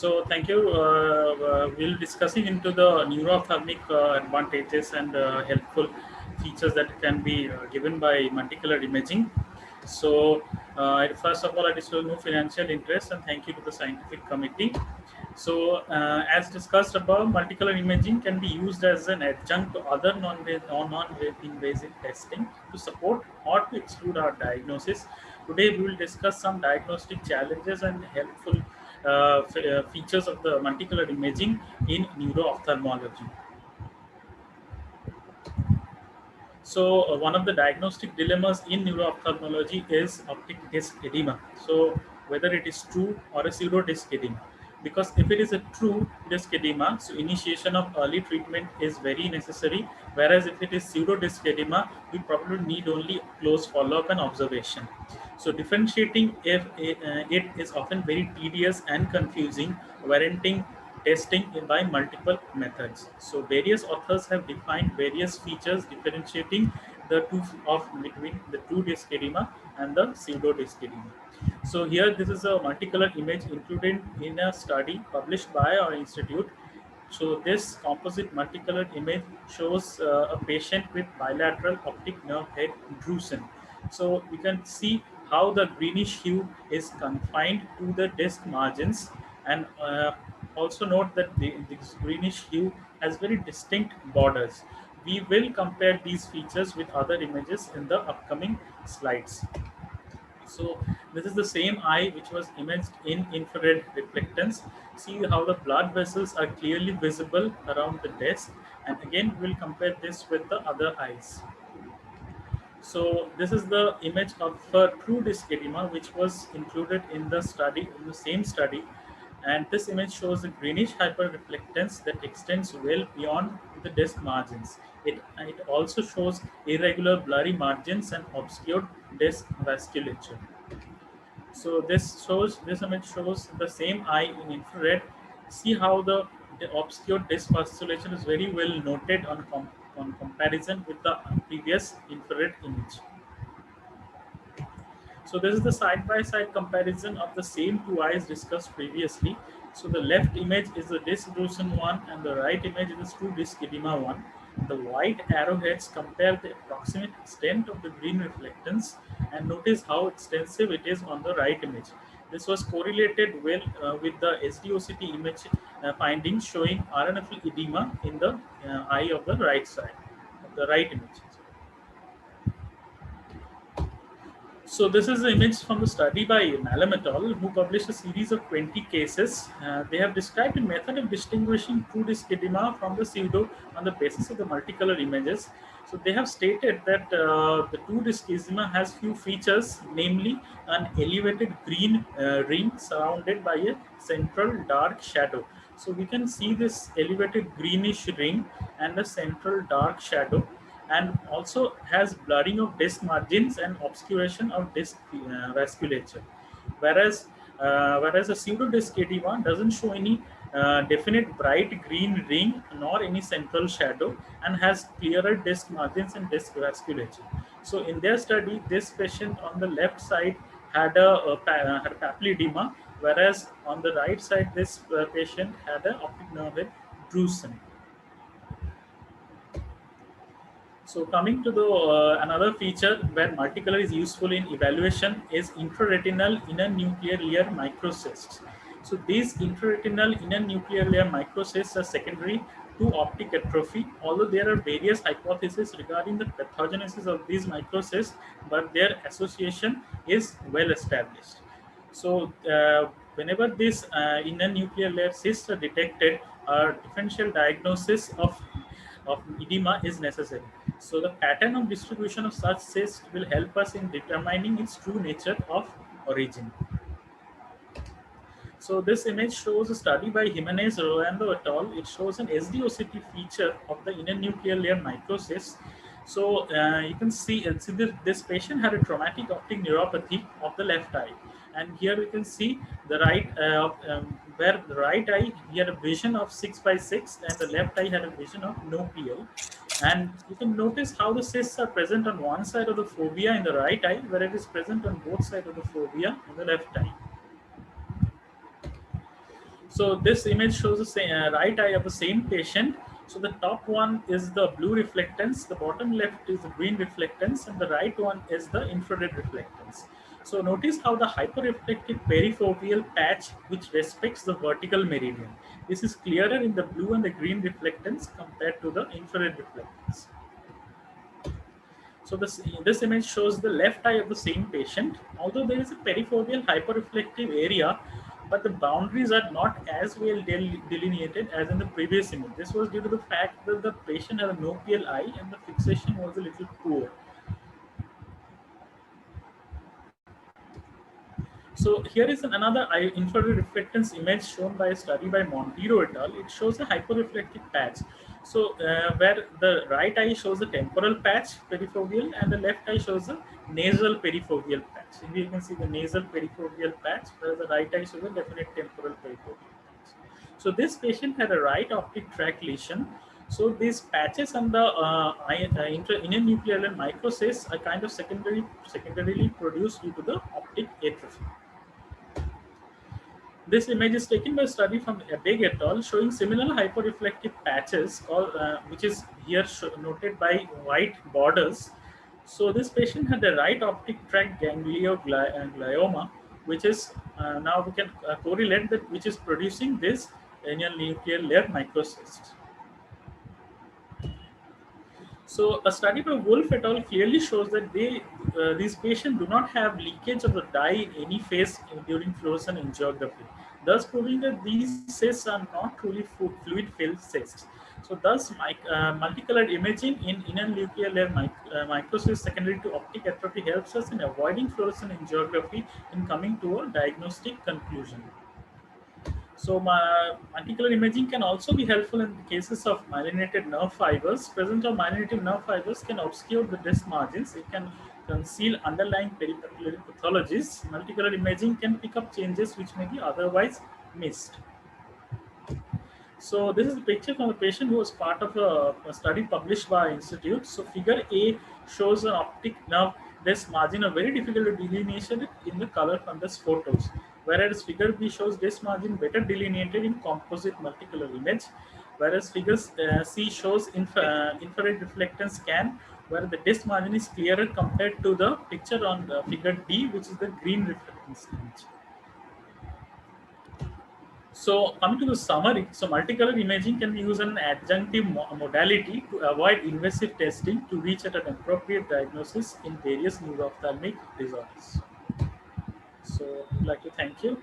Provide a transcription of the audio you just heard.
So thank you. We'll discussing into the neurothermic advantages and helpful features that can be given by multicolor imaging. So first of all, I disclose no financial interest and thank you to the scientific committee. So as discussed above, multicolor imaging can be used as an adjunct to other non-invasive testing to support or to exclude our diagnosis. Today we will discuss some diagnostic challenges and helpful features of the multicolor imaging in neuro-ophthalmology. So, one of the diagnostic dilemmas in neuro-ophthalmology is optic disc edema. So, whether it is true or a pseudo disc edema. Because if it is a true disc edema, so initiation of early treatment is very necessary. Whereas if it is pseudo disc edema, we probably need only close follow-up and observation. So, differentiating if it is often very tedious and confusing, warranting testing by multiple methods. So various authors have defined various features differentiating the two of between the true disc edema and the pseudo disc edema. So here this is a multicolor image included in a study published by our institute. So this composite multicolored image shows a patient with bilateral optic nerve head drusen. So you can see how the greenish hue is confined to the disc margins, and also note that this greenish hue has very distinct borders. We will compare these features with other images in the upcoming slides. So this is the same eye which was imaged in infrared reflectance. See how the blood vessels are clearly visible around the disc, and again we'll compare this with the other eyes. So this is the image of true disc edema, which was included in the study, in the same study, and this image shows a greenish hyperreflectance that extends well beyond the disc margins. It also shows irregular blurry margins and obscured disc vasculature. So this image shows the same eye in infrared. See how the obscured disc vasculature is very well noted on comparison with the previous infrared image. So this is the side-by-side comparison of the same two eyes discussed previously. So the left image is the disc drusen one and the right image is the true disc edema one. The white arrowheads compare the approximate extent of the green reflectance and notice how extensive it is on the right image. This was correlated well with the SDOCT image findings showing RNFL edema in the eye of the right side, of the right image. So this is the image from the study by Malam et al., who published a series of 20 cases. They have described a method of distinguishing true disc edema from the pseudo on the basis of the multicolor images. So they have stated that the true disc edema has few features, namely an elevated green ring surrounded by a central dark shadow. So we can see this elevated greenish ring and a central dark shadow, and also has blurring of disc margins and obscuration of disc vasculature. Whereas a pseudo disc edema doesn't show any definite bright green ring nor any central shadow and has clearer disc margins and disc vasculature. So in their study, this patient on the left side had had papilledema, whereas on the right side, this patient had a optic nerve drusen. So coming to the another feature where multicolor is useful in evaluation is intraretinal inner nuclear layer microcysts. So these intraretinal inner nuclear layer microcysts are secondary to optic atrophy, although there are various hypotheses regarding the pathogenesis of these microcysts, but their association is well established. So whenever these inner nuclear layer cysts are detected, a differential diagnosis of edema is necessary. So the pattern of distribution of such cysts will help us in determining its true nature of origin. So this image shows a study by Jimenez Rolando et al. It shows an SDOCT feature of the inner nuclear layer microcyst. So you can see, this patient had a traumatic optic neuropathy of the left eye, and here we can see the right where the right eye he had a vision of 6/6 and the left eye had a vision of no PL. And you can notice how the cysts are present on one side of the fovea in the right eye, where it is present on both sides of the fovea in the left eye. So this image shows the right eye of the same patient. So the top one is the blue reflectance, the bottom left is the green reflectance, and the right one is the infrared reflectance. So notice how the hyperreflective perifoveal patch, which respects the vertical meridian. This is clearer in the blue and the green reflectance compared to the infrared reflectance. So this image shows the left eye of the same patient. Although there is a perifoveal hyperreflective area, but the boundaries are not as well delineated as in the previous image. This was due to the fact that the patient had a nopial eye and the fixation was a little poor. So here is another infrared reflectance image shown by a study by Monteiro et al. It shows a hyperreflective patch. So where the right eye shows a temporal patch perifoveal and the left eye shows a nasal perifoveal patch. Here you can see the nasal perifoveal patch, whereas the right eye shows a definite temporal perifoveal patch. So this patient had a right optic tract lesion. So these patches on the inner nuclear layer microcysts are kind of secondarily produced due to the optic atrophy. This image is taken by a study from Abeg et al. Showing similar hyperreflective patches, which is here noted by white borders. So this patient had a right optic tract ganglioglioma, which is now we can correlate that, which is producing this inner nuclear layer microcyst. So a study by Wolf et al. Clearly shows that these patients do not have leakage of the dye in any phase during fluorescent angiography, thus proving that these cysts are not truly fluid-filled cysts. So thus multicolored imaging in inner nuclear layer microcysts secondary to optic atrophy helps us in avoiding fluorescent angiography and coming to a diagnostic conclusion. So multicolor imaging can also be helpful in the cases of myelinated nerve fibers. Presence of myelinated nerve fibers can obscure the disc margins. It can conceal underlying peripapillary pathologies. Multicolor imaging can pick up changes which may be otherwise missed. So this is a picture from a patient who was part of a study published by our institute. So figure A shows an optic nerve disc margin of very difficult to delineation in the color from this photos. Whereas figure B shows disc margin better delineated in composite multicolor image. Whereas figure C shows infrared reflectance scan, where the disc margin is clearer compared to the picture on the figure D, which is the green reflectance image. So coming to the summary, so multicolor imaging can be used as an adjunctive modality to avoid invasive testing to reach at an appropriate diagnosis in various neuroophthalmic disorders. So I'd like to thank you.